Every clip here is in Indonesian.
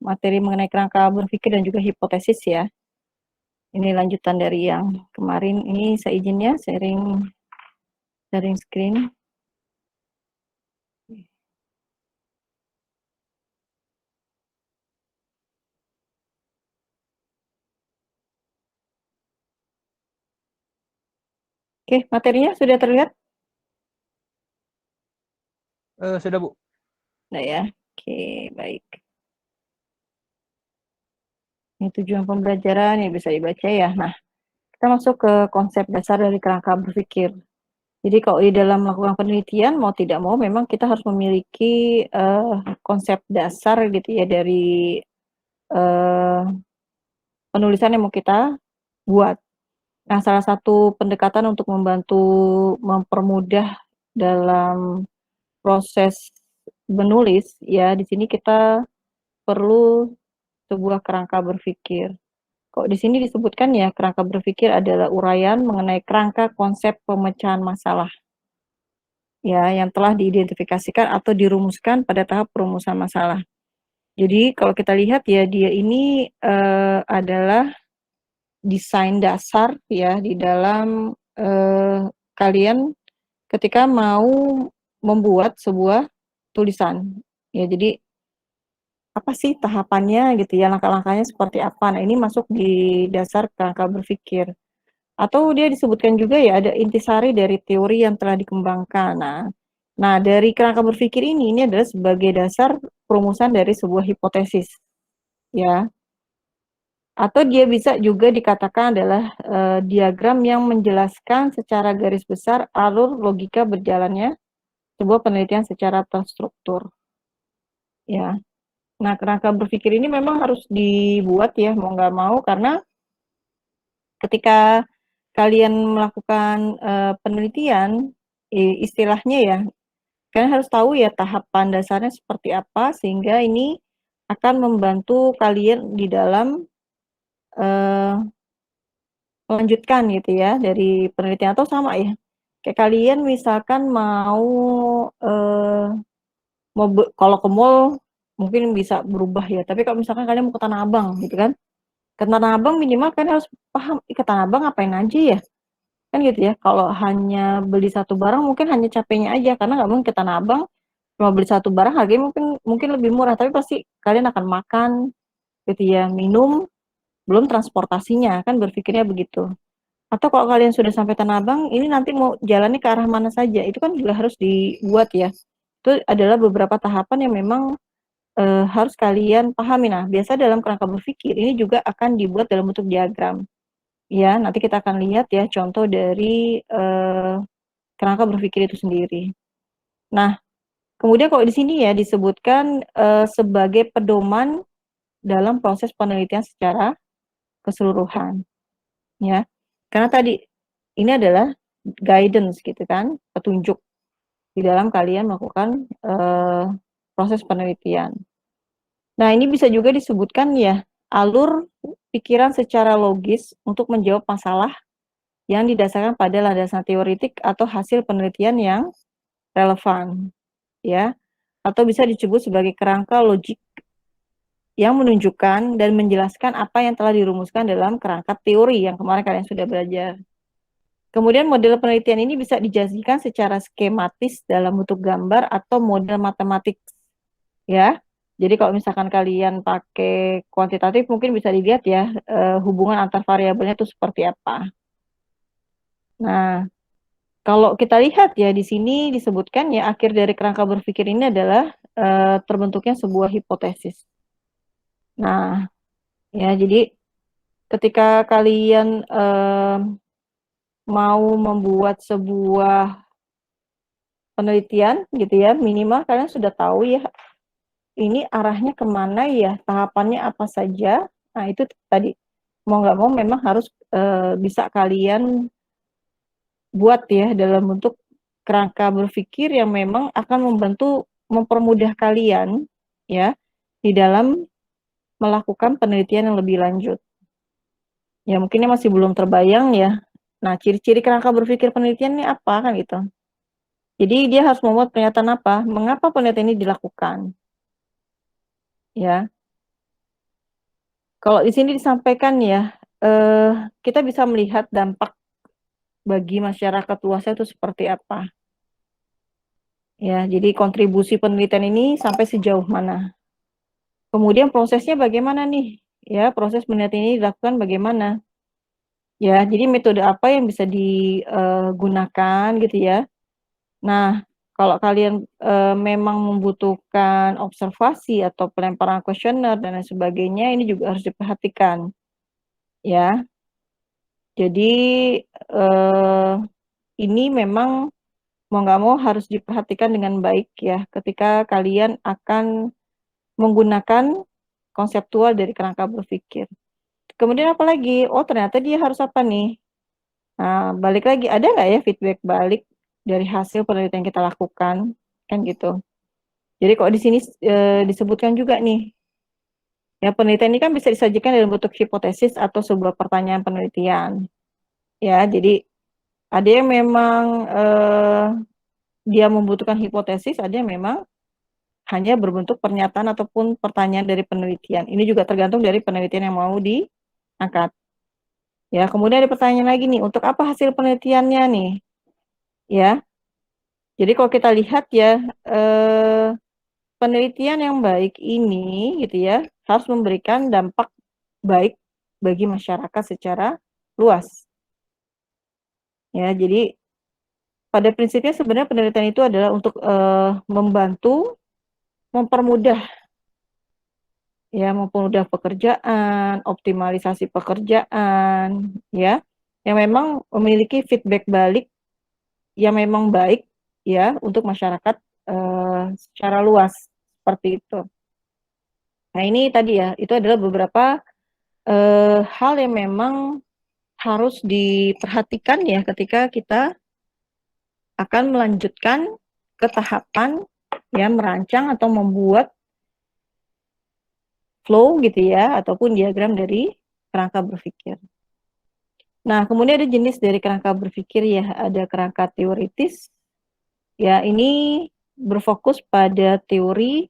materi mengenai kerangka berpikir dan juga hipotesis ya. Ini lanjutan dari yang kemarin. Ini saya izinnya sharing screen. Oke, materinya sudah terlihat? Sudah, Bu. Nah ya, oke, baik. Ini tujuan pembelajaran yang bisa dibaca ya. Nah, kita masuk ke konsep dasar dari kerangka berpikir. Jadi kalau di dalam melakukan penelitian, mau tidak mau memang kita harus memiliki konsep dasar gitu ya dari uh, penulisan yang mau kita buat. Nah, salah satu pendekatan untuk membantu mempermudah dalam proses menulis, ya di sini kita perlu sebuah kerangka berpikir. Kok di sini disebutkan ya, kerangka berpikir adalah uraian mengenai kerangka konsep pemecahan masalah, ya, yang telah diidentifikasikan atau dirumuskan pada tahap perumusan masalah. Jadi kalau kita lihat ya, dia ini adalah desain dasar ya di dalam kalian ketika mau membuat sebuah tulisan. Ya, jadi apa sih tahapannya gitu ya, langkah-langkahnya seperti apa. Nah, ini masuk di dasar kerangka berpikir. Atau dia disebutkan juga ya ada intisari dari teori yang telah dikembangkan. Nah, dari kerangka berpikir ini adalah sebagai dasar perumusan dari sebuah hipotesis, ya. Atau dia bisa juga dikatakan adalah diagram yang menjelaskan secara garis besar alur logika berjalannya sebuah penelitian secara terstruktur, ya. Nah, kerangka berpikir ini memang harus dibuat ya, mau nggak mau, karena ketika kalian melakukan penelitian, istilahnya ya, kalian harus tahu ya tahapan dasarnya seperti apa, sehingga ini akan membantu kalian di dalam eh, melanjutkan gitu ya dari penelitian. Atau sama ya, kayak kalian misalkan mau kalau ke mall mungkin bisa berubah ya, tapi kalau misalkan kalian mau ke Tanah Abang gitu kan, ke Tanah Abang minimal kalian harus paham ke Tanah Abang ngapain aja ya, kan gitu ya. Kalau hanya beli satu barang mungkin hanya capeknya aja, karena nggak mungkin ke Tanah Abang cuma beli satu barang harganya mungkin mungkin lebih murah, tapi pasti kalian akan makan gitu ya, minum, belum transportasinya, kan berpikirnya begitu. Atau kalau kalian sudah sampai Tanah Abang, ini nanti mau jalannya ke arah mana saja, itu kan juga harus dibuat ya. Itu adalah beberapa tahapan yang memang harus kalian pahami. Nah, biasa dalam kerangka berpikir ini juga akan dibuat dalam bentuk diagram. Ya, nanti kita akan lihat ya contoh dari kerangka berpikir itu sendiri. Nah, kemudian kalau di sini ya disebutkan sebagai pedoman dalam proses penelitian secara keseluruhan, ya. Karena tadi ini adalah guidance gitu kan, petunjuk di dalam kalian melakukan proses penelitian. Nah, ini bisa juga disebutkan ya alur pikiran secara logis untuk menjawab masalah yang didasarkan pada landasan teoritik atau hasil penelitian yang relevan, ya. Atau bisa disebut sebagai kerangka logik yang menunjukkan dan menjelaskan apa yang telah dirumuskan dalam kerangka teori yang kemarin kalian sudah belajar. Kemudian model penelitian ini bisa dijadikan secara skematis dalam bentuk gambar atau model matematik, ya. Jadi kalau misalkan kalian pakai kuantitatif mungkin bisa dilihat ya hubungan antar variabelnya itu seperti apa. Nah, kalau kita lihat ya di sini disebutkan ya akhir dari kerangka berpikir ini adalah terbentuknya sebuah hipotesis. Nah, ya jadi ketika kalian mau membuat sebuah penelitian gitu ya, minimal kalian sudah tahu ya ini arahnya kemana ya, tahapannya apa saja. Nah, itu tadi mau nggak mau memang harus bisa kalian buat ya dalam bentuk kerangka berpikir yang memang akan membantu mempermudah kalian ya di dalam melakukan penelitian yang lebih lanjut. Ya mungkinnya masih belum terbayang ya. Nah, ciri-ciri kerangka berpikir penelitian ini apa kan gitu. Jadi dia harus membuat pernyataan apa, mengapa penelitian ini dilakukan. ya. Kalau di sini disampaikan ya, kita bisa melihat dampak bagi masyarakat luasnya itu seperti apa. Ya, jadi kontribusi penelitian ini sampai sejauh mana. Kemudian prosesnya bagaimana nih? Ya, proses penelitian ini dilakukan bagaimana? Ya, jadi metode apa yang bisa digunakan gitu ya. Nah, kalau kalian memang membutuhkan observasi atau pelemparan kuesioner dan lain sebagainya, ini juga harus diperhatikan. Ya, jadi ini memang mau nggak mau harus diperhatikan dengan baik ya ketika kalian akan menggunakan konseptual dari kerangka berpikir. Kemudian apa lagi? Oh ternyata dia harus apa nih? Nah balik lagi, ada nggak ya feedback balik dari hasil penelitian yang kita lakukan? Kan gitu. Jadi kok di sini disebutkan juga nih, ya penelitian ini kan bisa disajikan dalam bentuk hipotesis atau sebuah pertanyaan penelitian. Ya, jadi ada yang memang dia membutuhkan hipotesis, ada yang memang hanya berbentuk pernyataan ataupun pertanyaan dari penelitian. Ini juga tergantung dari penelitian yang mau diangkat. Ya, kemudian ada pertanyaan lagi nih, untuk apa hasil penelitiannya nih? Ya, jadi kalau kita lihat ya, penelitian yang baik ini gitu ya, harus memberikan dampak baik bagi masyarakat secara luas. Ya, jadi pada prinsipnya sebenarnya penelitian itu adalah untuk membantu mempermudah ya, mempermudah pekerjaan, optimalisasi pekerjaan, ya, yang memang memiliki feedback balik yang memang baik, ya, untuk masyarakat secara luas, seperti itu. Nah, ini tadi ya, itu adalah beberapa hal yang memang harus diperhatikan ya ketika kita akan melanjutkan ke tahapan ya merancang atau membuat flow gitu ya, ataupun diagram dari kerangka berpikir. Nah, kemudian ada jenis dari kerangka berpikir ya, ada kerangka teoritis. Ya, ini berfokus pada teori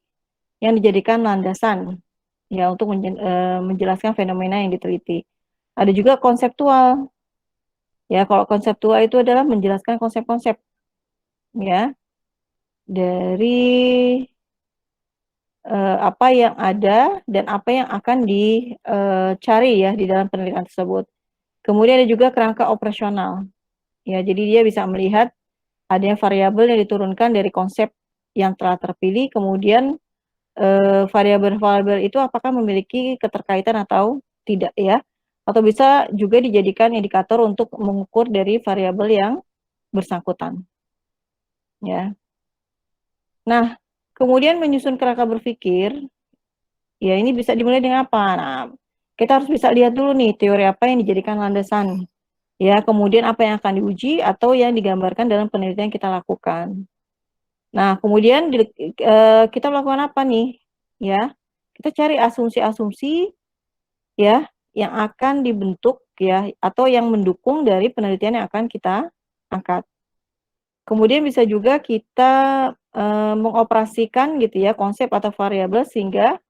yang dijadikan landasan ya untuk menjelaskan fenomena yang diteliti. Ada juga konseptual. Ya, kalau konseptual itu adalah menjelaskan konsep-konsep ya dari apa yang ada dan apa yang akan dicari ya di dalam penelitian tersebut. Kemudian ada juga kerangka operasional. Ya, jadi dia bisa melihat ada yang variabel yang diturunkan dari konsep yang telah terpilih, kemudian variabel-variabel itu apakah memiliki keterkaitan atau tidak ya, atau bisa juga dijadikan indikator untuk mengukur dari variabel yang bersangkutan. Ya. Nah, kemudian menyusun kerangka berpikir, ya ini bisa dimulai dengan apa? Nah, kita harus bisa lihat dulu nih teori apa yang dijadikan landasan. Ya, kemudian apa yang akan diuji atau yang digambarkan dalam penelitian yang kita lakukan. Nah, kemudian kita melakukan apa nih? Ya, kita cari asumsi-asumsi ya yang akan dibentuk ya atau yang mendukung dari penelitian yang akan kita angkat. Kemudian bisa juga kita mengoperasikan gitu ya konsep atau variabel sehingga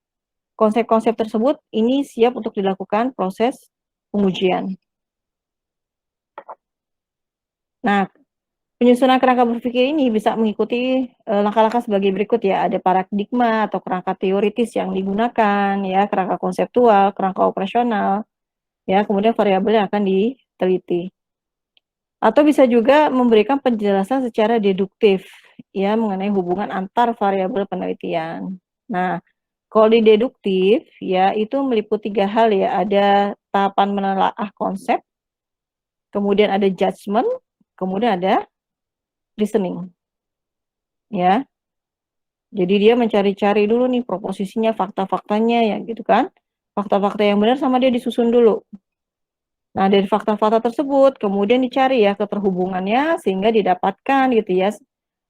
konsep-konsep tersebut ini siap untuk dilakukan proses pengujian. Nah, penyusunan kerangka berpikir ini bisa mengikuti langkah-langkah sebagai berikut ya. Ada paradigma atau kerangka teoritis yang digunakan, ya, kerangka konseptual, kerangka operasional, ya, kemudian variabel yang akan diteliti. Atau bisa juga memberikan penjelasan secara deduktif, ya, mengenai hubungan antar variabel penelitian. Nah, kalau di deduktif, ya, itu meliputi 3 hal ya. Ada tahapan menelaah konsep, kemudian ada judgment, kemudian ada reasoning. Ya. Jadi dia mencari-cari dulu nih proposisinya, fakta-faktanya ya gitu kan. Fakta-fakta yang benar sama dia disusun dulu. Nah, dari fakta-fakta tersebut kemudian dicari ya keterhubungannya sehingga didapatkan gitu ya.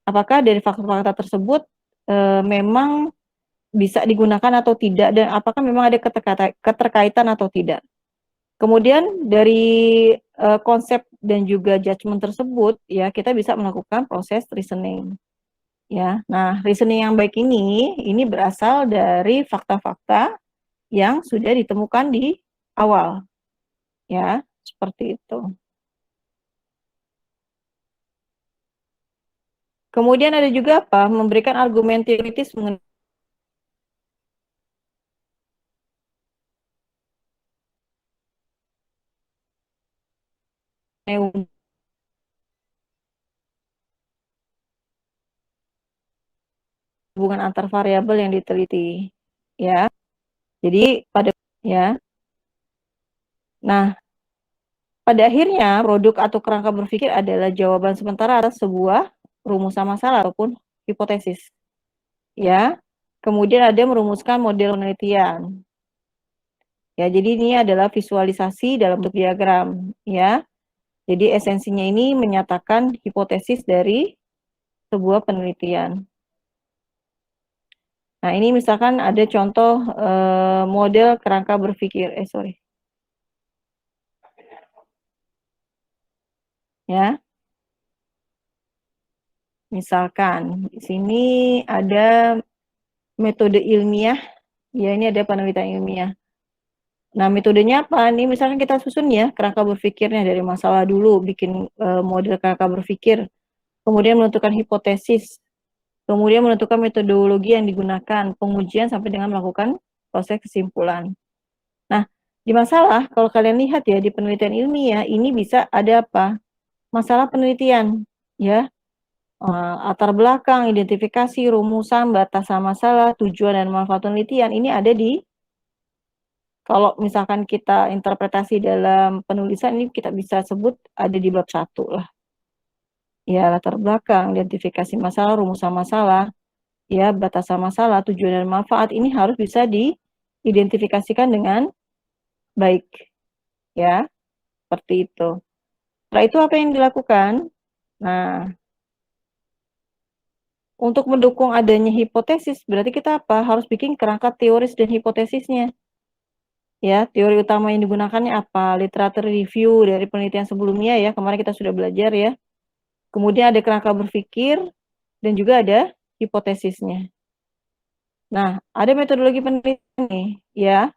Apakah dari fakta-fakta tersebut memang bisa digunakan atau tidak dan apakah memang ada keterkaitan atau tidak. Kemudian dari konsep dan juga judgement tersebut ya kita bisa melakukan proses reasoning. Ya, nah reasoning yang baik ini berasal dari fakta-fakta yang sudah ditemukan di awal, ya, seperti itu. Kemudian ada juga apa? Memberikan argumen teoritis mengenai hubungan antar variabel yang diteliti, ya. Jadi ya. Nah, pada akhirnya produk atau kerangka berpikir adalah jawaban sementara atas sebuah rumusan masalah ataupun hipotesis, ya. Kemudian ada merumuskan model penelitian. Ya, jadi ini adalah visualisasi dalam bentuk diagram, ya. Jadi esensinya ini menyatakan hipotesis dari sebuah penelitian. Nah, ini misalkan ada contoh model kerangka berpikir, ya. Misalkan di sini ada metode ilmiah, ya ini ada penelitian ilmiah. Nah, metodenya apa? Ini misalkan kita susun ya kerangka berpikirnya dari masalah dulu, bikin model kerangka berpikir, kemudian menentukan hipotesis, kemudian menentukan metodologi yang digunakan, pengujian sampai dengan melakukan proses kesimpulan. Nah, di masalah, kalau kalian lihat ya, di penelitian ilmiah, ini bisa ada apa? Masalah penelitian, ya. Latar belakang, identifikasi, rumusan, batasan masalah, tujuan dan manfaat penelitian, ini ada di, kalau misalkan kita interpretasi dalam penulisan, ini kita bisa sebut ada di bab 1 lah. Ya, latar belakang, identifikasi masalah, rumusan masalah, ya, batasan masalah, tujuan dan manfaat, ini harus bisa diidentifikasikan dengan baik, ya, seperti itu. Setelah itu apa yang dilakukan? Nah, untuk mendukung adanya hipotesis, berarti kita apa? Harus bikin kerangka teoris dan hipotesisnya. Ya, teori utama yang digunakannya apa? Literatur review dari penelitian sebelumnya ya, kemarin kita sudah belajar ya. Kemudian ada kerangka berpikir dan juga ada hipotesisnya. Nah, ada metodologi penelitian nih, ya.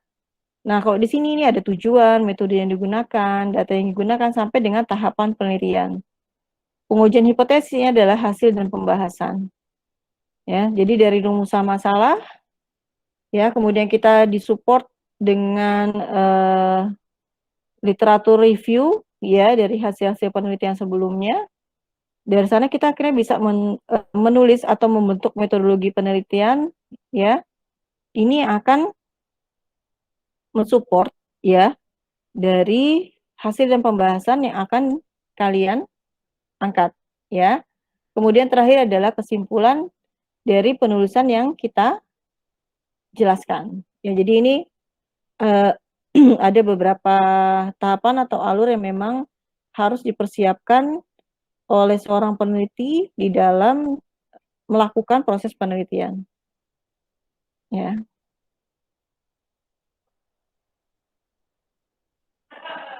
Nah, kalau di sini ini ada tujuan, metode yang digunakan, data yang digunakan sampai dengan tahapan penelitian. Pengujian hipotesisnya adalah hasil dan pembahasan. Ya, jadi dari rumusan masalah, ya, kemudian kita disupport dengan literatur review, ya, dari hasil-hasil penelitian sebelumnya. Dari sana kita akhirnya bisa menulis atau membentuk metodologi penelitian, ya. Ini akan mensupport, ya, dari hasil dan pembahasan yang akan kalian angkat, ya. Kemudian terakhir adalah kesimpulan dari penulisan yang kita jelaskan. Ya, jadi ini ada beberapa tahapan atau alur yang memang harus dipersiapkan oleh seorang peneliti di dalam melakukan proses penelitian. Ya.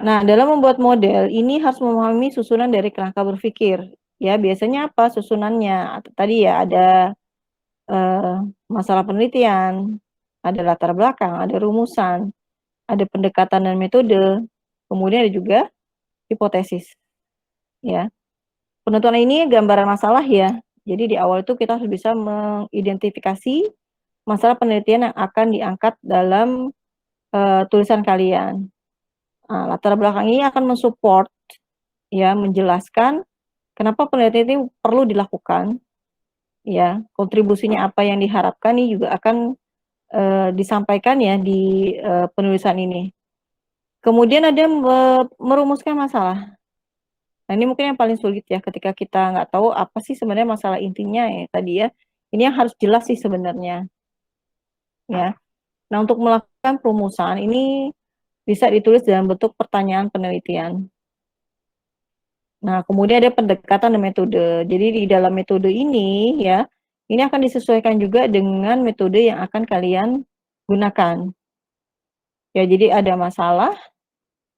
Nah, dalam membuat model ini harus memahami susunan dari kerangka berpikir. Ya, biasanya apa susunannya? Tadi ya ada masalah penelitian, ada latar belakang, ada rumusan, ada pendekatan dan metode, kemudian ada juga hipotesis. Ya. Penentuan ini gambaran masalah ya. Jadi di awal itu kita harus bisa mengidentifikasi masalah penelitian yang akan diangkat dalam tulisan kalian. Nah, latar belakang ini akan mensupport, ya, menjelaskan kenapa penelitian ini perlu dilakukan, ya, kontribusinya apa yang diharapkan ini juga akan disampaikan ya di penulisan ini. Kemudian ada merumuskan masalah. Nah, ini mungkin yang paling sulit ya ketika kita nggak tahu apa sih sebenarnya masalah intinya ya tadi ya. Ini yang harus jelas sih sebenarnya, ya. Nah, untuk melakukan perumusan ini bisa ditulis dalam bentuk pertanyaan penelitian. Nah, kemudian ada pendekatan dan metode. Jadi di dalam metode ini ya, ini akan disesuaikan juga dengan metode yang akan kalian gunakan. Ya, jadi ada masalah,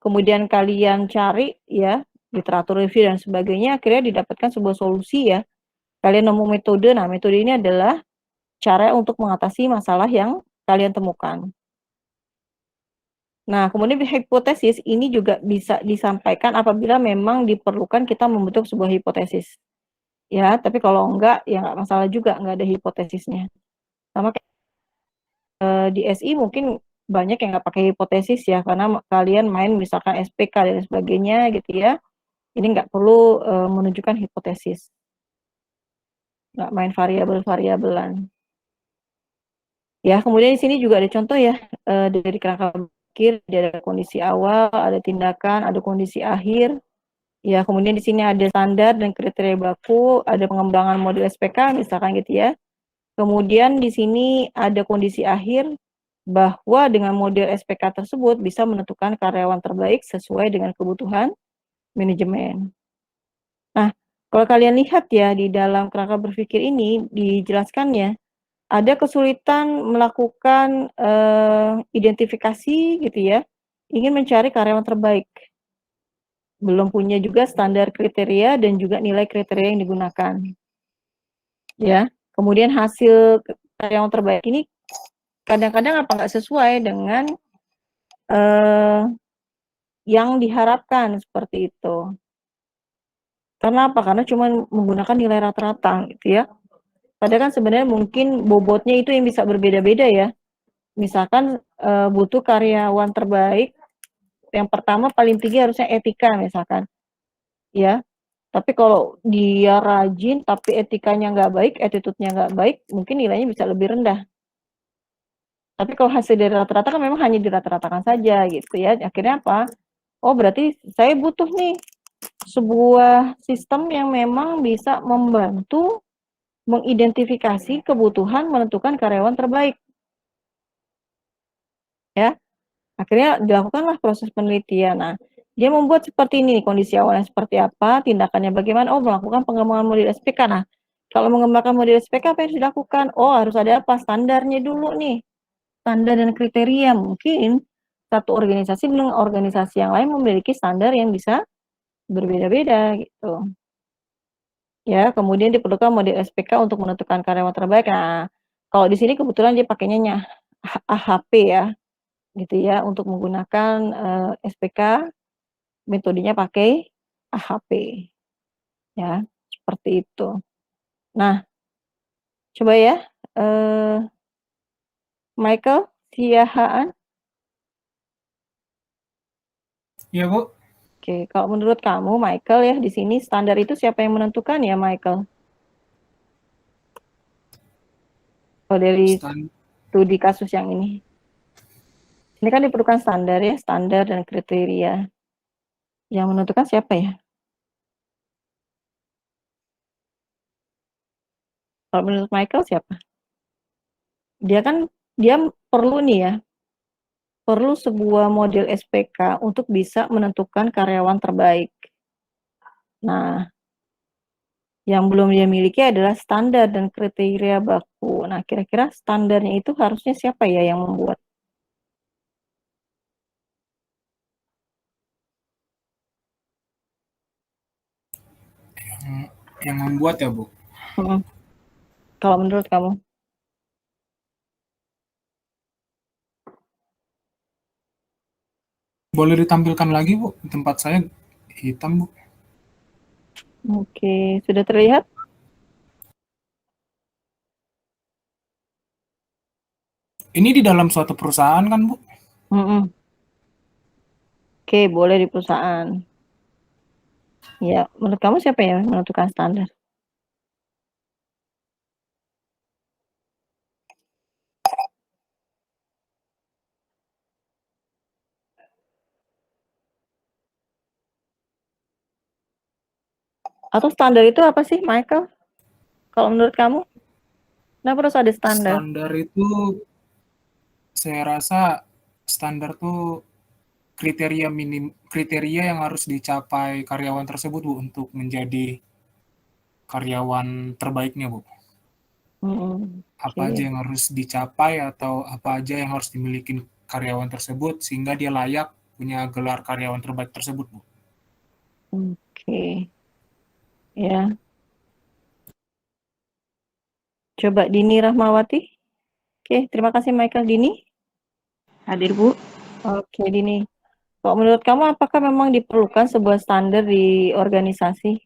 kemudian kalian cari ya literatur review dan sebagainya, akhirnya didapatkan sebuah solusi ya. Kalian nemu metode, nah metode ini adalah cara untuk mengatasi masalah yang kalian temukan. Nah, kemudian hipotesis ini juga bisa disampaikan apabila memang diperlukan kita membentuk sebuah hipotesis. Ya, tapi kalau enggak, ya enggak masalah juga, enggak ada hipotesisnya. Sama kayak di SI mungkin banyak yang nggak pakai hipotesis ya, karena kalian main misalkan SPK dan sebagainya gitu ya. Ini nggak perlu menunjukkan hipotesis. Nggak main variabel-variabelan. Ya, kemudian di sini juga ada contoh ya, dari kerangka berpikir, ada kondisi awal, ada tindakan, ada kondisi akhir. Ya, kemudian di sini ada standar dan kriteria baku, ada pengembangan model SPK misalkan gitu ya. Kemudian di sini ada kondisi akhir bahwa dengan model SPK tersebut bisa menentukan karyawan terbaik sesuai dengan kebutuhan manajemen. Nah, kalau kalian lihat ya di dalam kerangka berpikir ini dijelaskan ya, ada kesulitan melakukan identifikasi gitu ya, ingin mencari karyawan terbaik. Belum punya juga standar kriteria dan juga nilai kriteria yang digunakan. Ya, kemudian hasil karyawan terbaik ini kadang-kadang apa nggak sesuai dengan yang diharapkan seperti itu. Karena apa? Karena cuma menggunakan nilai rata-rata gitu ya. Padahal kan sebenarnya mungkin bobotnya itu yang bisa berbeda-beda ya. Misalkan butuh karyawan terbaik, yang pertama paling tinggi harusnya etika misalkan, ya. Tapi kalau dia rajin tapi etikanya nggak baik, attitude-nya nggak baik, mungkin nilainya bisa lebih rendah. Tapi kalau hasil dari rata-rata kan memang hanya dirata-ratakan saja gitu ya. Akhirnya apa? Oh berarti saya butuh nih sebuah sistem yang memang bisa membantu mengidentifikasi kebutuhan menentukan karyawan terbaik. Ya, akhirnya dilakukanlah proses penelitian. Nah, dia membuat seperti ini, kondisi awalnya seperti apa, tindakannya bagaimana, oh melakukan pengembangan model SPK. Nah, kalau mengembangkan model SPK apa yang harus dilakukan? Oh harus ada apa? Standarnya dulu nih. Standar dan kriteria. Mungkin satu organisasi dengan organisasi yang lain memiliki standar yang bisa berbeda-beda gitu. Ya, kemudian diperlukan model SPK untuk menentukan karyawan terbaik. Nah, kalau di sini kebetulan dia pakainya AHP ya, gitu ya, untuk menggunakan SPK, metodenya pakai AHP, ya, seperti itu. Nah, coba ya, Michael Siahaan. Iya, Bu. Oke, kalau menurut kamu, Michael ya, di sini standar itu siapa yang menentukan ya, Michael? Kalau dari Stand- studi kasus yang ini. Ini kan diperlukan standar ya, standar dan kriteria. Yang menentukan siapa ya? Kalau menurut Michael siapa? Dia kan dia perlu nih ya, perlu sebuah model SPK untuk bisa menentukan karyawan terbaik. Nah, yang belum dia miliki adalah standar dan kriteria baku. Nah, kira-kira standarnya itu harusnya siapa ya yang membuat? yang membuat ya, Bu. Hmm. Kalau menurut kamu? Boleh ditampilkan lagi, Bu? Tempat saya hitam, Bu. Oke, sudah terlihat? Ini di dalam suatu perusahaan kan, Bu? Hmm. Oke, boleh di perusahaan. Ya, menurut kamu siapa yang menentukan standar? Atau standar itu apa sih, Michael? Kalau menurut kamu, kenapa harus ada standar? Standar itu saya rasa standar tuh kriteria yang harus dicapai karyawan tersebut, Bu, untuk menjadi karyawan terbaiknya, Bu. Apa aja Oke, yang harus dicapai atau apa aja yang harus dimiliki karyawan tersebut sehingga dia layak punya gelar karyawan terbaik tersebut, Bu. oke, ya. Coba Dini Rahmawati. Oke, terima kasih Michael. Dini. Hadir, Bu. Oke, Dini. Kok menurut kamu apakah memang diperlukan sebuah standar di organisasi?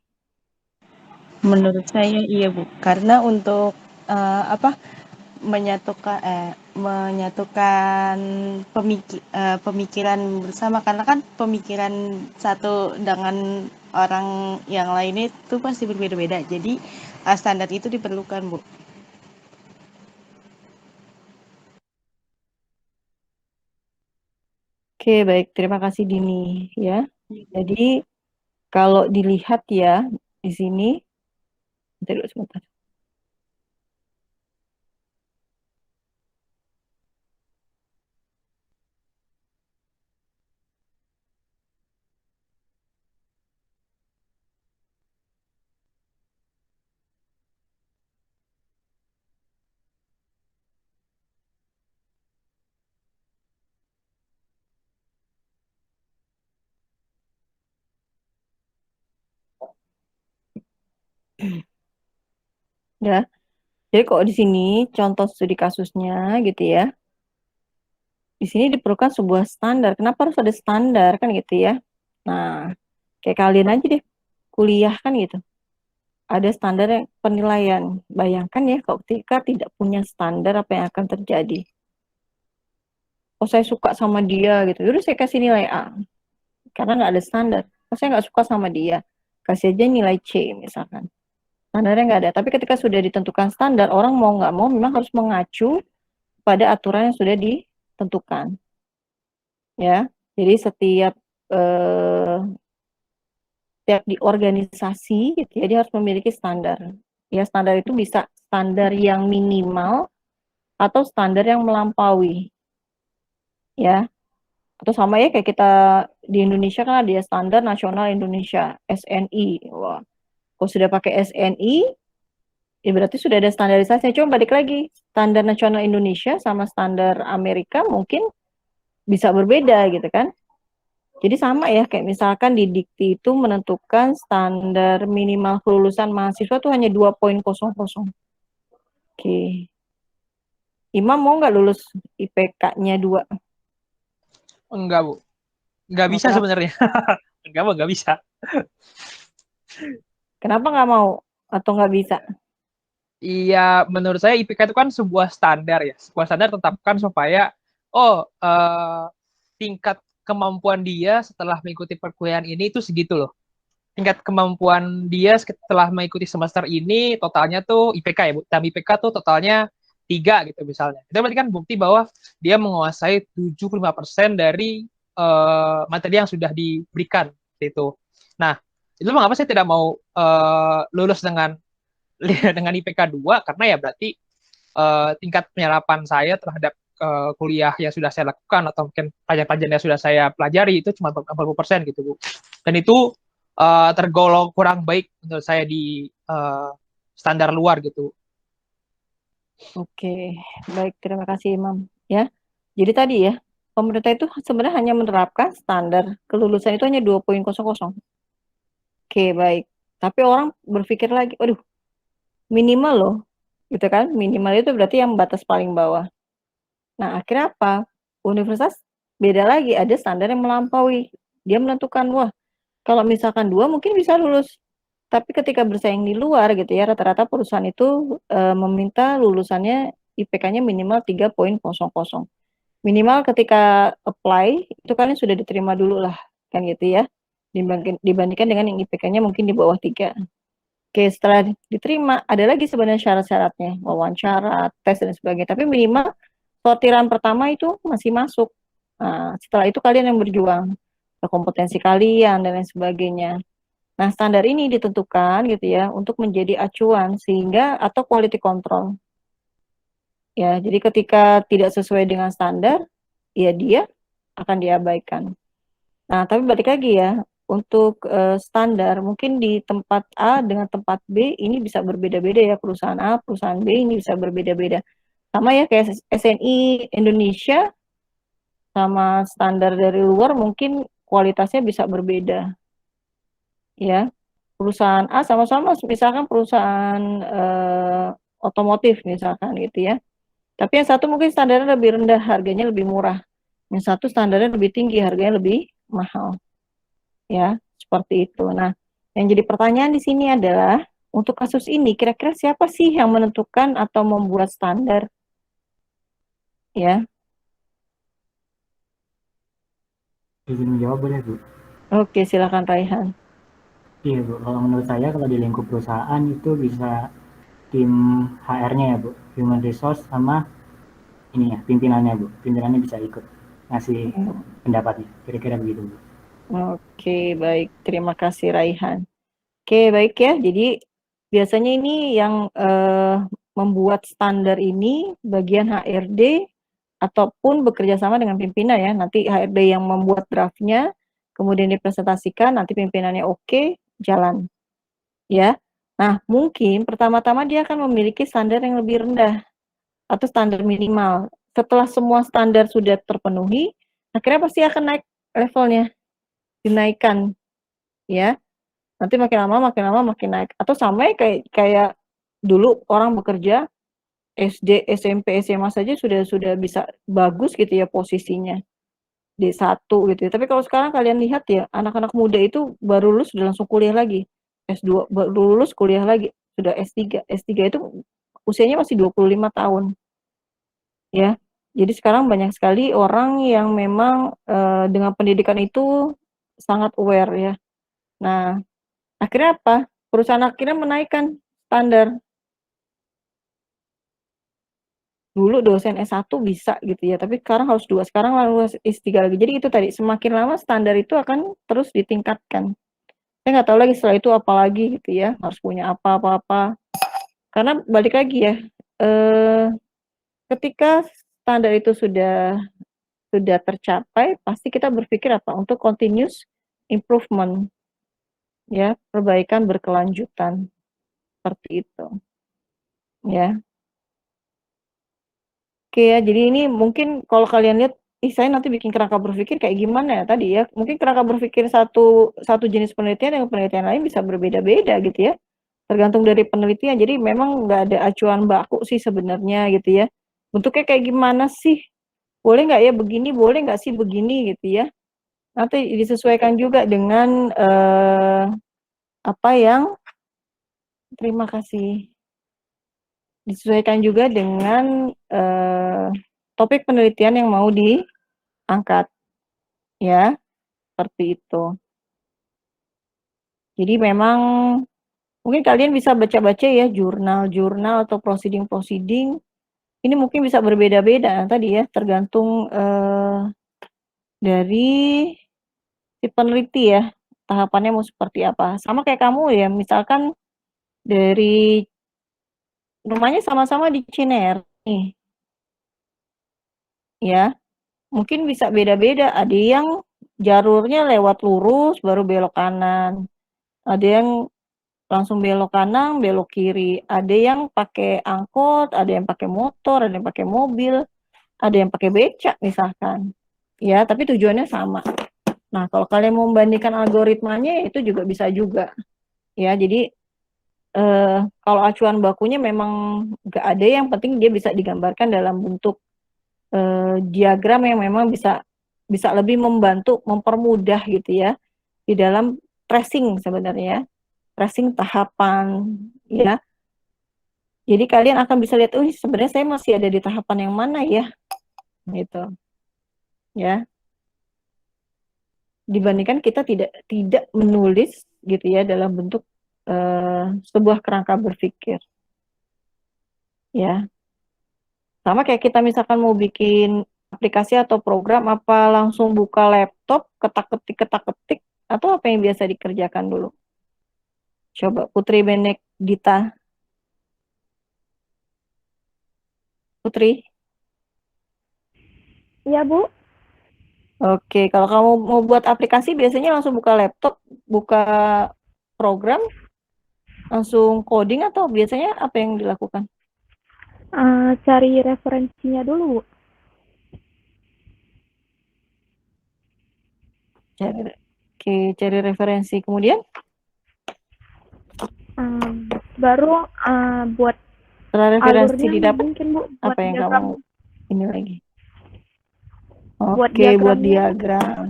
Menurut saya iya, Bu. Karena untuk menyatukan pemikiran bersama, karena kan pemikiran satu dengan orang yang lainnya itu pasti berbeda-beda. Jadi standar itu diperlukan, Bu. Oke, baik. Terima kasih Dini ya. Jadi kalau dilihat ya di sini, bentar dulu sebentar. Ya. Jadi kok di sini contoh studi kasusnya gitu ya. Di sini diperlukan sebuah standar. Kenapa harus ada standar kan gitu ya? Nah, kayak kalian aja deh kuliah kan gitu. Ada standar yang penilaian. Bayangkan ya kalau ketika tidak punya standar apa yang akan terjadi. Oh saya suka sama dia gitu. Yaudah saya kasih nilai A. Karena nggak ada standar. Oh saya nggak suka sama dia. Kasih aja nilai C misalkan. Standarnya nggak ada. Tapi ketika sudah ditentukan standar, orang mau nggak mau memang harus mengacu pada aturan yang sudah ditentukan. Ya, jadi setiap di organisasi gitu ya, dia harus memiliki standar. Ya, standar itu bisa standar yang minimal atau standar yang melampaui. Ya, atau sama ya kayak kita di Indonesia kan ada ya standar nasional Indonesia SNI. Wah, kalau sudah pakai SNI, ya berarti sudah ada standarisasi. Coba balik lagi, standar nasional Indonesia sama standar Amerika mungkin bisa berbeda gitu kan. Jadi sama ya, kayak misalkan di Dikti itu menentukan standar minimal kelulusan mahasiswa tuh hanya 2,00. Oke. Imam mau nggak lulus IPK-nya 2? Enggak, Bu. Enggak bisa Kenapa? sebenarnya. Enggak, Bu, enggak bisa. Kenapa nggak mau atau nggak bisa? Iya, menurut saya IPK itu kan sebuah standar ya. Sebuah standar tetapkan supaya tingkat kemampuan dia setelah mengikuti perkuliahan ini itu segitu loh. Tingkat kemampuan dia setelah mengikuti semester ini totalnya tuh IPK ya, Bu. Dan IPK tuh totalnya 3 gitu misalnya. Itu berarti kan bukti bahwa dia menguasai 75% dari materi yang sudah diberikan gitu. Nah, itu mengapa saya tidak mau lulus dengan dengan IPK 2 karena ya berarti tingkat penyerapan saya terhadap kuliah yang sudah saya lakukan atau mungkin pelajaran-pelajaran yang sudah saya pelajari itu cuma 40% gitu, Bu. Dan itu tergolong kurang baik menurut saya di standar luar gitu. Oke, baik, terima kasih Imam. Ya, jadi tadi ya, pemerintah itu sebenarnya hanya menerapkan standar kelulusan itu hanya 2,00. Oke, baik. Tapi orang berpikir lagi, waduh, minimal loh, gitu kan? Minimal itu berarti yang batas paling bawah. Nah, akhirnya apa? Universitas beda lagi, ada standar yang melampaui. Dia menentukan, wah, kalau misalkan 2 mungkin bisa lulus. Tapi ketika bersaing di luar gitu ya, rata-rata perusahaan itu meminta lulusannya IPK-nya minimal 3,00. Minimal ketika apply itu kalian sudah diterima dulu lah, kan gitu ya. Dibandingkan dengan yang IPK-nya mungkin di bawah 3. Oke, setelah diterima, ada lagi sebenarnya syarat-syaratnya, wawancara, tes dan sebagainya. Tapi minimal sortiran pertama itu masih masuk. Nah, setelah itu kalian yang berjuang, kompetensi kalian dan lain sebagainya. Nah, standar ini ditentukan gitu ya untuk menjadi acuan sehingga atau quality control. Ya, jadi ketika tidak sesuai dengan standar, ya dia akan diabaikan. Nah, tapi balik lagi ya, untuk standar mungkin di tempat A dengan tempat B ini bisa berbeda-beda ya, perusahaan A, perusahaan B ini bisa berbeda-beda. Sama ya kayak SNI Indonesia sama standar dari luar mungkin kualitasnya bisa berbeda. Ya, perusahaan A sama-sama misalkan perusahaan otomotif misalkan gitu ya. Tapi yang satu mungkin standarnya lebih rendah, harganya lebih murah. Yang satu standarnya lebih tinggi, harganya lebih mahal. Ya, seperti itu. Nah, yang jadi pertanyaan di sini adalah untuk kasus ini kira-kira siapa sih yang menentukan atau membuat standar? Ya. Izin menjawab boleh, Bu? Oke, silakan Raihan. Iya, Bu. Kalau menurut saya kalau di lingkup perusahaan itu bisa tim HR-nya ya, Bu. Human Resource sama ini ya, pimpinannya, Bu. Pimpinannya bisa ikut ngasih pendapatnya. Kira-kira begitu, Bu. Oke, baik. Terima kasih Raihan. Oke, baik ya. Jadi biasanya ini yang membuat standar ini bagian HRD ataupun bekerja sama dengan pimpinan ya. Nanti HRD yang membuat draftnya, kemudian dipresentasikan, nanti pimpinannya oke, jalan. Ya. Nah, mungkin pertama-tama dia akan memiliki standar yang lebih rendah atau standar minimal. Setelah semua standar sudah terpenuhi, akhirnya pasti akan naik levelnya, dinaikkan, ya. Nanti makin lama makin naik. Atau sampai kayak dulu orang bekerja SD, SMP, SMA saja sudah bisa bagus gitu ya posisinya. D1 gitu ya. Tapi kalau sekarang kalian lihat ya, anak-anak muda itu baru lulus sudah langsung kuliah lagi. S2 baru lulus kuliah lagi, sudah S3. S3 itu usianya masih 25 tahun. Ya. Jadi sekarang banyak sekali orang yang memang dengan pendidikan itu sangat aware ya. Nah, akhirnya apa? Perusahaan akhirnya menaikkan standar. Dulu dosen S1 bisa gitu ya, tapi sekarang harus 2, sekarang harus S3 lagi. Jadi itu tadi, semakin lama standar itu akan terus ditingkatkan. Saya nggak tahu lagi setelah itu apa lagi gitu ya, harus punya apa-apa. Karena balik lagi ya, ketika standar itu sudah tercapai, pasti kita berpikir apa? Untuk continuous improvement, ya, perbaikan berkelanjutan, seperti itu, ya. Oke ya, jadi ini mungkin kalau kalian lihat, saya nanti bikin kerangka berpikir kayak gimana ya tadi ya, mungkin kerangka berpikir satu jenis penelitian dengan penelitian lain bisa berbeda-beda gitu ya, tergantung dari penelitian. Jadi memang nggak ada acuan baku sih sebenarnya gitu ya. Bentuknya kayak gimana sih? Boleh nggak ya begini, boleh nggak sih begini gitu ya. Nanti disesuaikan juga dengan apa yang, terima kasih, disesuaikan juga dengan topik penelitian yang mau diangkat, ya, seperti itu. Jadi memang mungkin kalian bisa baca-baca ya jurnal-jurnal atau proceeding-proceeding, ini mungkin bisa berbeda-beda tadi ya, tergantung dari si peneliti ya, tahapannya mau seperti apa. Sama kayak kamu ya, misalkan dari rumahnya sama-sama di Cinere nih, ya, mungkin bisa beda-beda. Ada yang jalurnya lewat lurus baru belok kanan, ada yang langsung belok kanan, belok kiri, ada yang pakai angkot, ada yang pakai motor, ada yang pakai mobil, ada yang pakai becak misalkan. Ya, tapi tujuannya sama. Nah, kalau kalian mau membandingkan algoritmanya itu juga bisa juga. Ya, jadi kalau acuan bakunya memang nggak ada, yang penting dia bisa digambarkan dalam bentuk diagram yang memang bisa lebih membantu, mempermudah gitu ya di dalam tracing sebenarnya, tracing tahapan ya. Jadi kalian akan bisa lihat, oh sebenarnya saya masih ada di tahapan yang mana ya, gitu ya. Dibandingkan kita tidak menulis gitu ya dalam bentuk sebuah kerangka berpikir, ya. Sama kayak kita misalkan mau bikin aplikasi atau program, apa langsung buka laptop, ketak-ketik, atau apa yang biasa dikerjakan dulu? Coba Putri Benedita. Putri? Iya, Bu. Oke, kalau kamu mau buat aplikasi biasanya langsung buka laptop, buka program, langsung coding, atau biasanya apa yang dilakukan? Cari referensinya dulu, Bu. Cari referensi, kemudian Baru buat Setelah referensi Alurnya didapat, mungkin Bu buat apa yang diagram. kamu ini lagi? Buat Oke, buat diagramnya. diagram.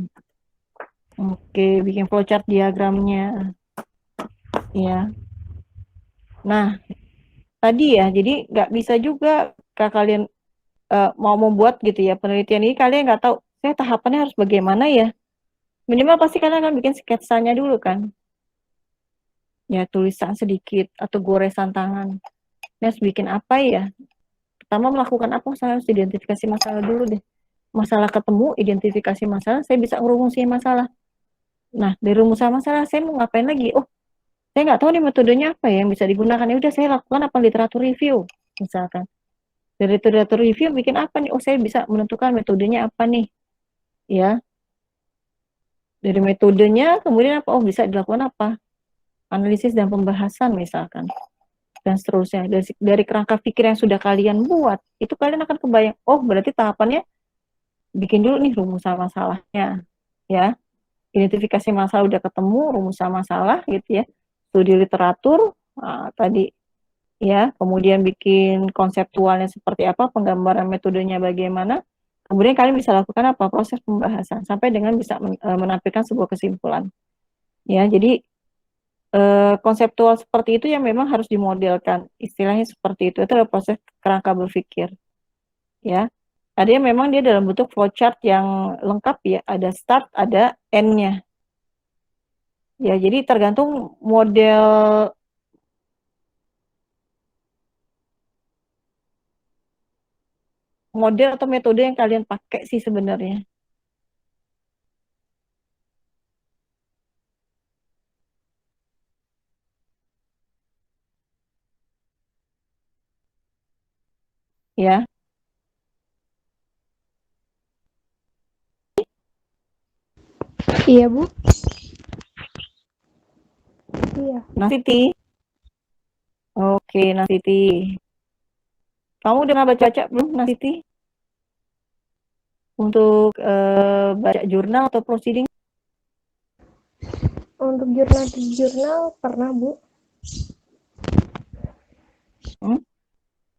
Oke, bikin flowchart diagramnya. Ya. Nah, tadi ya, jadi nggak bisa juga kalian mau membuat gitu ya penelitian ini, kalian nggak tahu saya tahapannya harus bagaimana ya. Minimal pasti kalian akan bikin sketsanya dulu kan. Ya, tulisan sedikit atau goresan tangan. Ini harus bikin apa ya? Pertama melakukan apa? Saya harus identifikasi masalah dulu deh. Masalah ketemu, identifikasi masalah, saya bisa ngerumusin masalah. Nah, dari rumusan masalah saya mau ngapain lagi? Oh, saya nggak tahu nih metodenya apa ya yang bisa digunakan. Ya udah saya lakukan apa, literatur review misalkan. Dari literatur review bikin apa nih? Oh, saya bisa menentukan metodenya apa nih. Ya. Dari metodenya kemudian apa? Oh, bisa dilakukan apa? Analisis dan pembahasan misalkan. Dan seterusnya. Dari kerangka pikir yang sudah kalian buat, itu kalian akan kebayang, oh berarti tahapannya bikin dulu nih rumusan masalahnya. Ya. Identifikasi masalah udah ketemu, rumusan masalah gitu ya. Studi literatur tadi ya, kemudian bikin konseptualnya seperti apa, penggambaran metodenya bagaimana, kemudian kalian bisa lakukan apa, proses pembahasan sampai dengan bisa menampilkan sebuah kesimpulan. Ya, jadi konseptual seperti itu yang memang harus dimodelkan, istilahnya seperti itu adalah proses kerangka berpikir. Ya, ada yang memang dia dalam bentuk flowchart yang lengkap ya, ada start, ada end-nya. Ya, jadi tergantung model atau metode yang kalian pakai sih sebenarnya. Ya, Iya Bu. Iya. Nasiti. Oke, Nasiti. Kamu udah pernah baca belum, Nasiti? Untuk baca jurnal atau proceeding? Untuk jurnal pernah Bu.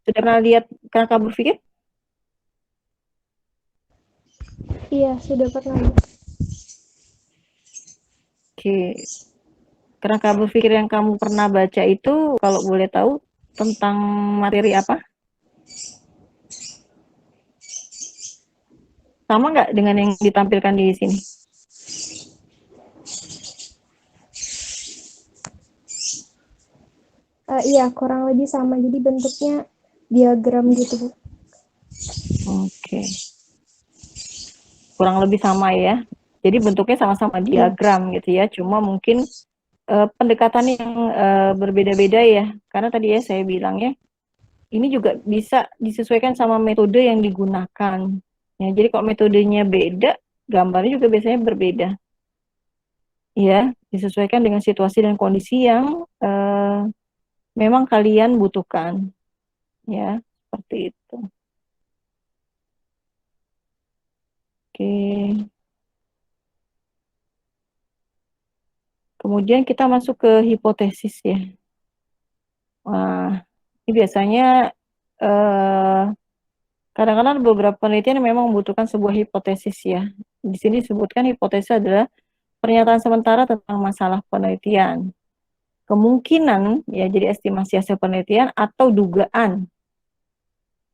Sudah pernah lihat kerangka berpikir? Iya, sudah pernah Bu. Oke. Kerangka berpikir yang kamu pernah baca itu, kalau boleh tahu, tentang materi apa? Sama nggak dengan yang ditampilkan di sini? Iya, kurang lebih sama. Jadi bentuknya diagram gitu Bu. Oke. Kurang lebih sama ya. Jadi bentuknya sama-sama diagram gitu ya. Cuma mungkin pendekatan yang berbeda-beda ya. Karena tadi ya saya bilang ya, ini juga bisa disesuaikan sama metode yang digunakan. Ya, jadi kalau metodenya beda, gambarnya juga biasanya berbeda. Ya, disesuaikan dengan situasi dan kondisi yang memang kalian butuhkan. Ya, seperti itu. Oke. Kemudian kita masuk ke hipotesis ya. Wah, ini biasanya kadang-kadang beberapa penelitian memang membutuhkan sebuah hipotesis ya. Di sini disebutkan hipotesis adalah pernyataan sementara tentang masalah penelitian. Kemungkinan ya, jadi estimasi hasil penelitian atau dugaan.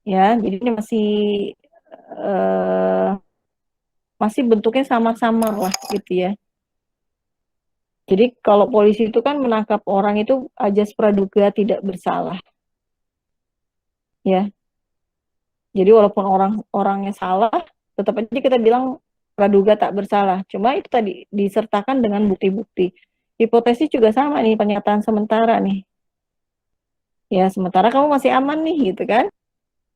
Ya, jadi ini masih bentuknya samar-samar lah gitu ya. Jadi kalau polisi itu kan menangkap orang itu ajas praduga tidak bersalah. Ya. Jadi walaupun orangnya salah, tetap aja kita bilang praduga tak bersalah. Cuma itu tadi disertakan dengan bukti-bukti. Hipotesis juga sama nih, pernyataan sementara nih. Ya, sementara kamu masih aman nih gitu kan.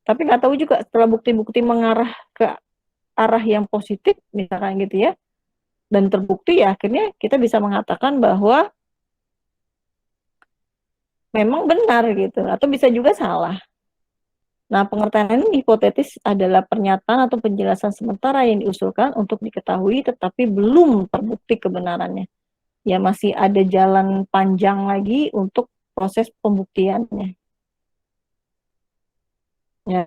Tapi nggak tahu juga setelah bukti-bukti mengarah ke arah yang positif misalkan gitu ya. Dan terbukti ya akhirnya kita bisa mengatakan bahwa memang benar gitu. Atau bisa juga salah. Nah, pengertian ini hipotetis adalah pernyataan atau penjelasan sementara yang diusulkan untuk diketahui tetapi belum terbukti kebenarannya. Ya, masih ada jalan panjang lagi untuk proses pembuktiannya. Ya.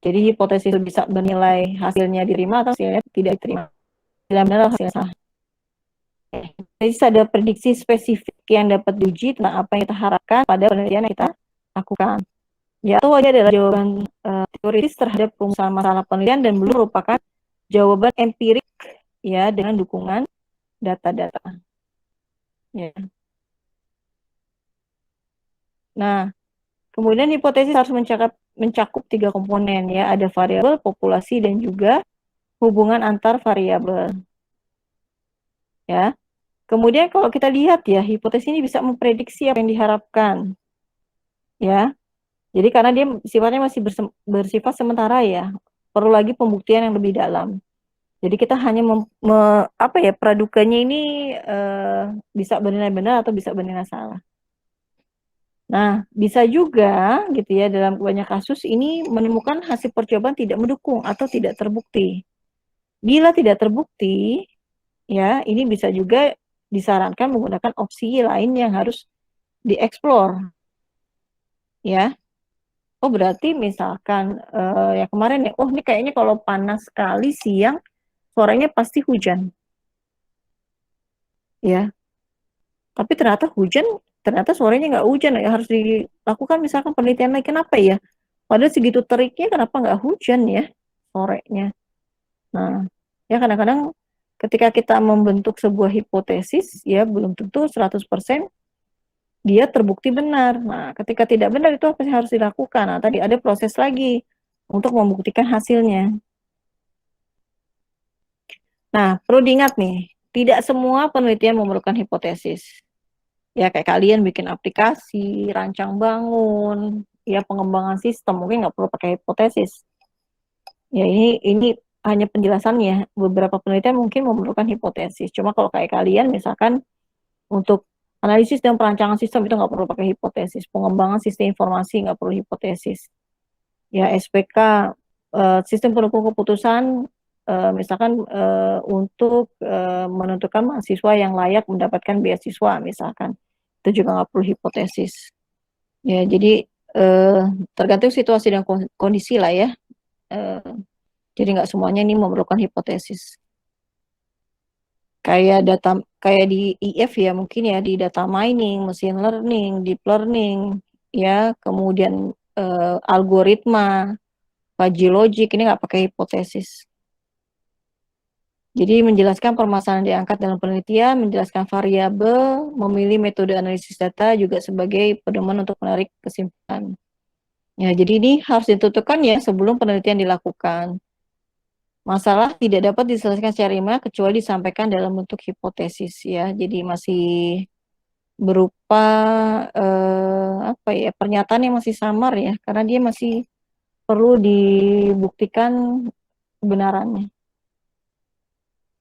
Jadi hipotesis itu bisa bernilai hasilnya diterima atau hasilnya tidak diterima. Benar-benar hasilnya salah. Jadi ada prediksi spesifik yang dapat diuji tentang apa yang kita harapkan pada penelitian yang kita lakukan. Ya, itu aja adalah jawaban teoritis terhadap perumusan masalah penelitian dan belum merupakan jawaban empirik ya dengan dukungan data-data. Ya. Nah, kemudian hipotesis harus mencakup 3 komponen ya, ada variabel, populasi dan juga hubungan antar variabel. Ya. Kemudian kalau kita lihat ya, hipotesis ini bisa memprediksi apa yang diharapkan. Ya. Jadi karena dia sifatnya masih bersifat sementara ya, perlu lagi pembuktian yang lebih dalam. Jadi kita hanya pradukannya ini bisa bernilai benar atau bisa bernilai salah. Nah, bisa juga gitu ya dalam banyak kasus ini menemukan hasil percobaan tidak mendukung atau tidak terbukti. Bila tidak terbukti, ya ini bisa juga disarankan menggunakan opsi lain yang harus dieksplor. Ya. Oh berarti misalkan ya kemarin ya, oh ini kayaknya kalau panas sekali siang, sorenya pasti hujan. Ya. Tapi ternyata hujan, ternyata sorenya nggak hujan, ya harus dilakukan misalkan penelitian lagi. Kenapa ya? Padahal segitu teriknya kenapa nggak hujan ya sorenya. Nah, ya kadang-kadang ketika kita membentuk sebuah hipotesis, ya belum tentu 100% dia terbukti benar. Nah, ketika tidak benar itu apa yang harus dilakukan? Nah, tadi ada proses lagi untuk membuktikan hasilnya. Nah, perlu diingat nih, tidak semua penelitian memerlukan hipotesis. Ya kayak kalian bikin aplikasi, rancang bangun, ya pengembangan sistem, mungkin nggak perlu pakai hipotesis. Ya ini hanya penjelasannya. Beberapa penelitian mungkin memerlukan hipotesis. Cuma kalau kayak kalian misalkan untuk analisis dan perancangan sistem itu nggak perlu pakai hipotesis. Pengembangan sistem informasi nggak perlu hipotesis. Ya SPK, sistem pendukung keputusan, misalkan untuk menentukan mahasiswa yang layak mendapatkan beasiswa misalkan, itu juga nggak perlu hipotesis. Ya jadi tergantung situasi dan kondisi lah ya. Jadi nggak semuanya ini memerlukan hipotesis. Kayak di IF ya mungkin ya di data mining, machine learning, deep learning, ya kemudian algoritma, fuzzy logic ini nggak pakai hipotesis. Jadi menjelaskan permasalahan diangkat dalam penelitian, menjelaskan variabel, memilih metode analisis data juga sebagai pedoman untuk menarik kesimpulan. Ya, jadi ini harus ditentukan ya sebelum penelitian dilakukan. Masalah tidak dapat diselesaikan secara ilmiah kecuali disampaikan dalam bentuk hipotesis ya. Jadi masih berupa pernyataan yang masih samar ya, karena dia masih perlu dibuktikan kebenarannya.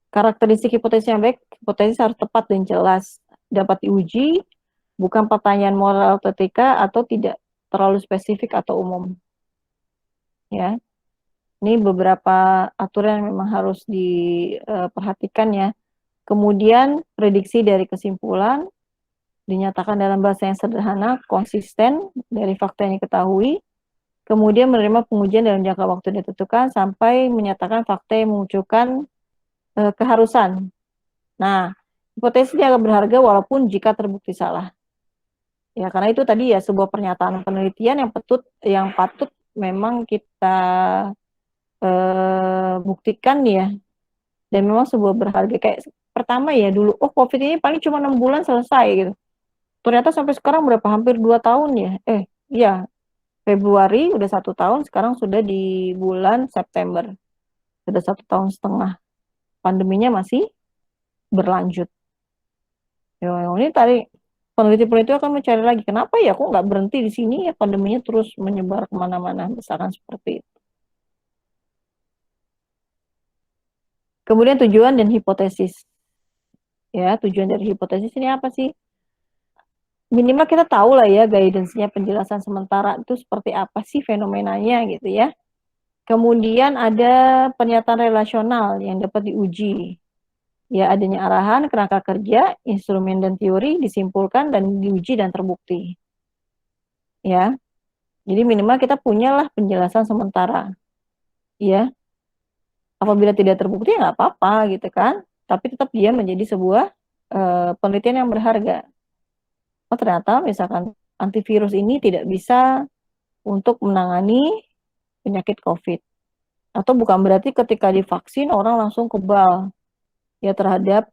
Karakteristik hipotesis yang baik, hipotesis harus tepat dan jelas, dapat diuji, bukan pertanyaan moral atau etika atau tidak terlalu spesifik atau umum. Ya. Ini beberapa aturan yang memang harus diperhatikan ya. Kemudian prediksi dari kesimpulan dinyatakan dalam bahasa yang sederhana, konsisten dari fakta yang diketahui. Kemudian menerima pengujian dalam jangka waktu ditentukan sampai menyatakan fakta yang memunculkan keharusan. Nah, hipotesis agak berharga walaupun jika terbukti salah. Ya, karena itu tadi ya sebuah pernyataan penelitian yang patut memang kita buktikan ya, dan memang sebuah berharga. Kayak pertama ya dulu, oh COVID ini paling cuma 6 bulan selesai gitu. Ternyata sampai sekarang berapa? Hampir 2 tahun ya. Iya, Februari udah 1 tahun, sekarang sudah di bulan September. Sudah 1 tahun setengah. Pandeminya masih berlanjut. Ya, ini tadi peneliti-peneliti akan mencari lagi, kenapa ya kok nggak berhenti di sini ya, pandeminya terus menyebar kemana-mana, misalkan seperti itu. Kemudian tujuan dan hipotesis. Ya, tujuan dari hipotesis ini apa sih? Minimal kita tahu lah ya guidance-nya, penjelasan sementara itu seperti apa sih fenomenanya gitu ya. Kemudian ada pernyataan relasional yang dapat diuji. Ya, adanya arahan, kerangka kerja, instrumen dan teori disimpulkan dan diuji dan terbukti. Ya. Jadi minimal kita punyalah penjelasan sementara. Ya. Apabila tidak terbukti ya nggak apa-apa gitu kan. Tapi tetap dia menjadi sebuah penelitian yang berharga. Oh, ternyata misalkan antivirus ini tidak bisa untuk menangani penyakit COVID. Atau bukan berarti ketika divaksin orang langsung kebal ya terhadap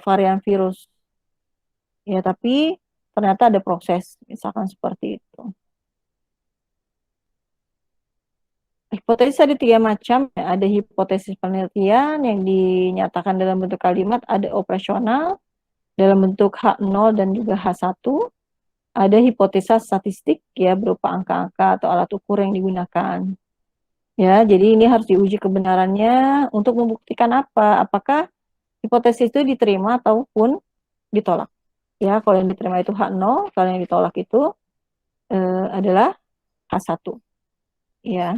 varian virus. Ya, tapi ternyata ada proses, misalkan seperti itu. Hipotesis ada 3 macam, ya. Ada hipotesis penelitian yang dinyatakan dalam bentuk kalimat, ada operasional dalam bentuk H0 dan juga H1. Ada hipotesa statistik ya berupa angka-angka atau alat ukur yang digunakan. Ya, jadi ini harus diuji kebenarannya untuk membuktikan apa? Apakah hipotesis itu diterima ataupun ditolak. Ya, kalau yang diterima itu H0, kalau yang ditolak itu adalah H1. Ya,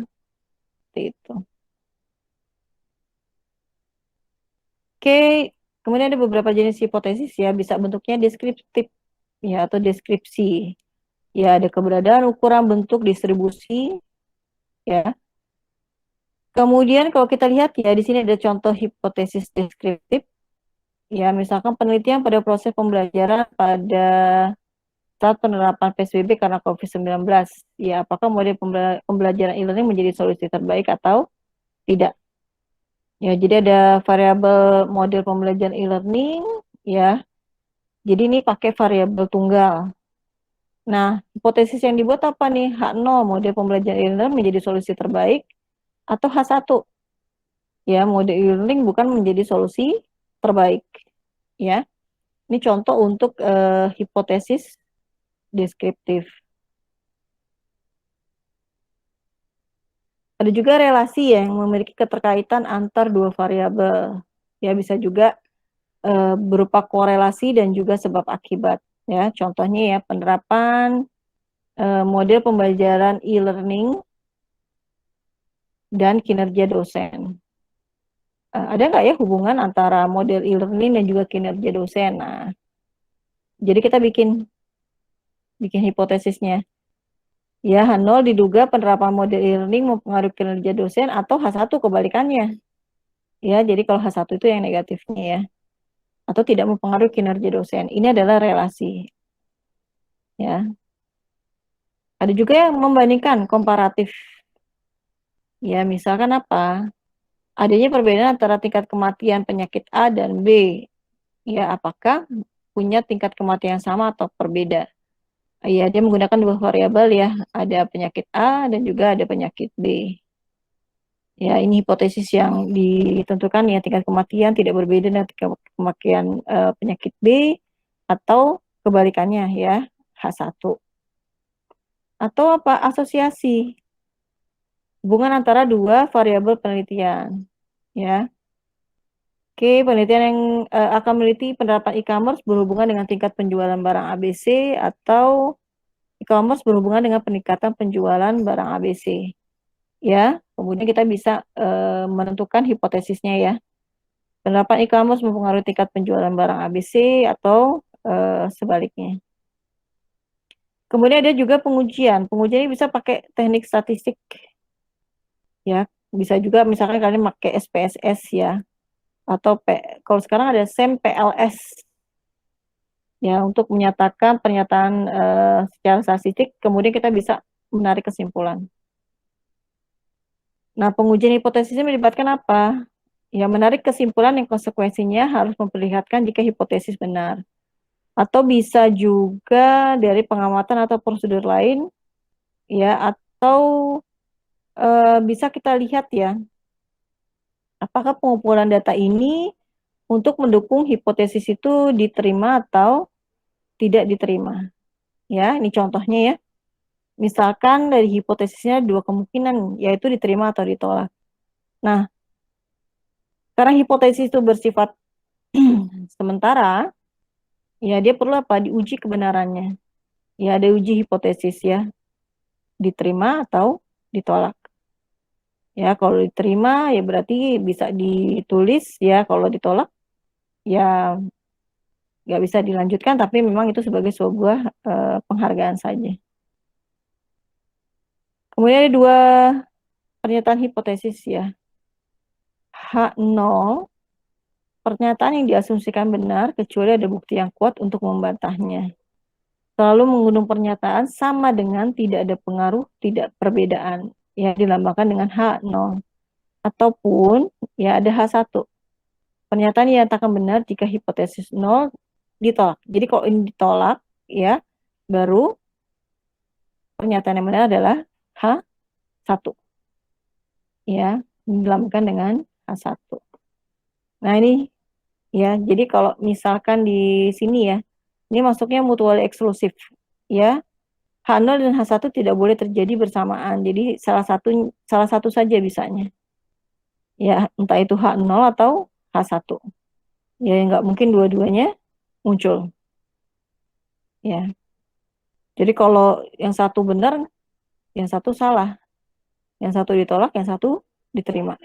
seperti itu. Oke, kemudian ada beberapa jenis hipotesis ya, bisa bentuknya deskriptif ya atau deskripsi. Ya, ada keberadaan, ukuran, bentuk, distribusi ya. Kemudian kalau kita lihat ya di sini ada contoh hipotesis deskriptif. Ya, misalkan penelitian pada proses pembelajaran pada saat penerapan PSBB karena COVID-19. Ya, apakah model pembelajaran e-learning menjadi solusi terbaik atau tidak? Ya, jadi ada variabel model pembelajaran e-learning, ya. Jadi ini pakai variabel tunggal. Nah, hipotesis yang dibuat apa nih? H0, model pembelajaran e-learning menjadi solusi terbaik, atau H1, ya, model e-learning bukan menjadi solusi terbaik, ya. Ini contoh untuk hipotesis deskriptif. Ada juga relasi yang memiliki keterkaitan antar dua variabel. Ya, bisa juga berupa korelasi dan juga sebab akibat. Ya, contohnya ya penerapan model pembelajaran e-learning dan kinerja dosen. Ada nggak ya hubungan antara model e-learning dan juga kinerja dosen? Nah, jadi kita bikin hipotesisnya. Ya, H0 diduga penerapan model e-learning mempengaruhi kinerja dosen atau H1 kebalikannya. Ya, jadi kalau H1 itu yang negatifnya ya. Atau tidak mempengaruhi kinerja dosen. Ini adalah relasi. Ya. Ada juga yang membandingkan komparatif. Ya, misalkan apa? Adanya perbedaan antara tingkat kematian penyakit A dan B. Ya, apakah punya tingkat kematian sama atau berbeda? Ya, dia menggunakan dua variabel ya, ada penyakit A dan juga ada penyakit B. Ya, ini hipotesis yang ditentukan ya, tingkat kematian tidak berbeda dengan tingkat kematian penyakit B atau kebalikannya ya, H1. Atau apa? Asosiasi. Hubungan antara dua variabel penelitian. Ya. Oke, penelitian yang akan meneliti penerapan e-commerce berhubungan dengan tingkat penjualan barang ABC atau e-commerce berhubungan dengan peningkatan penjualan barang ABC. Ya, kemudian kita bisa menentukan hipotesisnya ya. Penerapan e-commerce mempengaruhi tingkat penjualan barang ABC atau sebaliknya. Kemudian ada juga pengujian. Pengujian ini bisa pakai teknik statistik. Ya, bisa juga misalkan kalian pakai SPSS ya. Atau kalau sekarang ada SEM PLS. Ya, untuk menyatakan pernyataan secara statistik, kemudian kita bisa menarik kesimpulan. Nah, pengujian hipotesisnya melibatkan apa? Ya, menarik kesimpulan yang konsekuensinya harus memperlihatkan jika hipotesis benar. Atau bisa juga dari pengamatan atau prosedur lain, ya, atau bisa kita lihat ya, apakah pengumpulan data ini untuk mendukung hipotesis itu diterima atau tidak diterima. Ya, ini contohnya ya. Misalkan dari hipotesisnya dua kemungkinan, yaitu diterima atau ditolak. Nah, karena hipotesis itu bersifat sementara, ya dia perlu apa? Diuji kebenarannya. Ya, ada uji hipotesis ya. Diterima atau ditolak. Ya, kalau diterima ya berarti bisa ditulis ya, kalau ditolak ya nggak bisa dilanjutkan, tapi memang itu sebagai sebuah penghargaan saja. Kemudian ada dua pernyataan hipotesis ya. H0, pernyataan yang diasumsikan benar kecuali ada bukti yang kuat untuk membantahnya. Selalu menggunung pernyataan sama dengan tidak ada pengaruh, tidak perbedaan, yang dilambangkan dengan H0. Ataupun ya ada H1. Pernyataan yang dinyatakan benar jika hipotesis 0 ditolak. Jadi kalau ini ditolak, ya baru pernyataan yang benar adalah H1. Ya, dilambangkan dengan H1. Nah ini ya, jadi kalau misalkan di sini ya, ini masuknya mutually eksklusif ya. H0 dan H1 tidak boleh terjadi bersamaan. Jadi salah satu saja bisanya. Ya, entah itu H0 atau H1. Ya, nggak mungkin dua-duanya muncul. Ya. Jadi kalau yang satu benar, yang satu salah. Yang satu ditolak, yang satu diterima.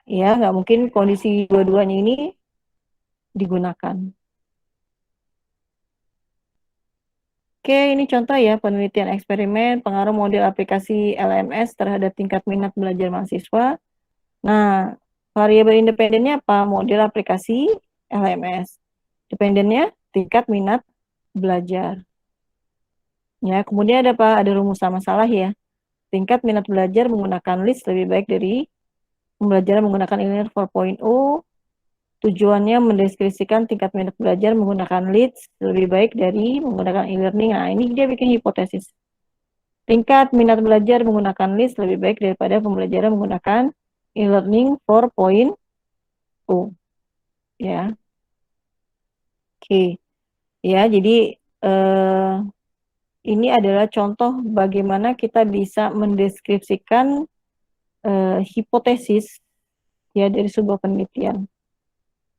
Ya, nggak mungkin kondisi dua-duanya ini digunakan. Oke, ini contoh ya penelitian eksperimen pengaruh model aplikasi LMS terhadap tingkat minat belajar mahasiswa. Nah, variabel independennya apa? Model aplikasi LMS. Dependennya tingkat minat belajar. Ya, kemudian ada apa? Ada rumusan masalah ya. Tingkat minat belajar menggunakan list lebih baik dari pembelajaran menggunakan e-learning 4.0. Tujuannya mendeskripsikan tingkat minat belajar menggunakan leads lebih baik dari menggunakan e-learning. Nah, ini dia bikin hipotesis. Tingkat minat belajar menggunakan list lebih baik daripada pembelajaran menggunakan e-learning 4.0. Ya. Oke. Ya, jadi ini adalah contoh bagaimana kita bisa mendeskripsikan hipotesis ya dari sebuah penelitian.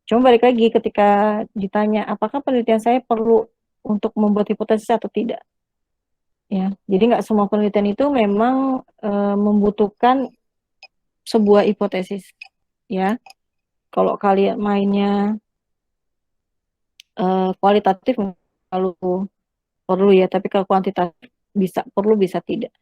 Cuma balik lagi ketika ditanya apakah penelitian saya perlu untuk membuat hipotesis atau tidak. Ya, jadi nggak semua penelitian itu memang membutuhkan sebuah hipotesis. Ya, kalau kalian mainnya kualitatif lalu perlu ya, tapi kalau kuantitatif bisa perlu bisa tidak.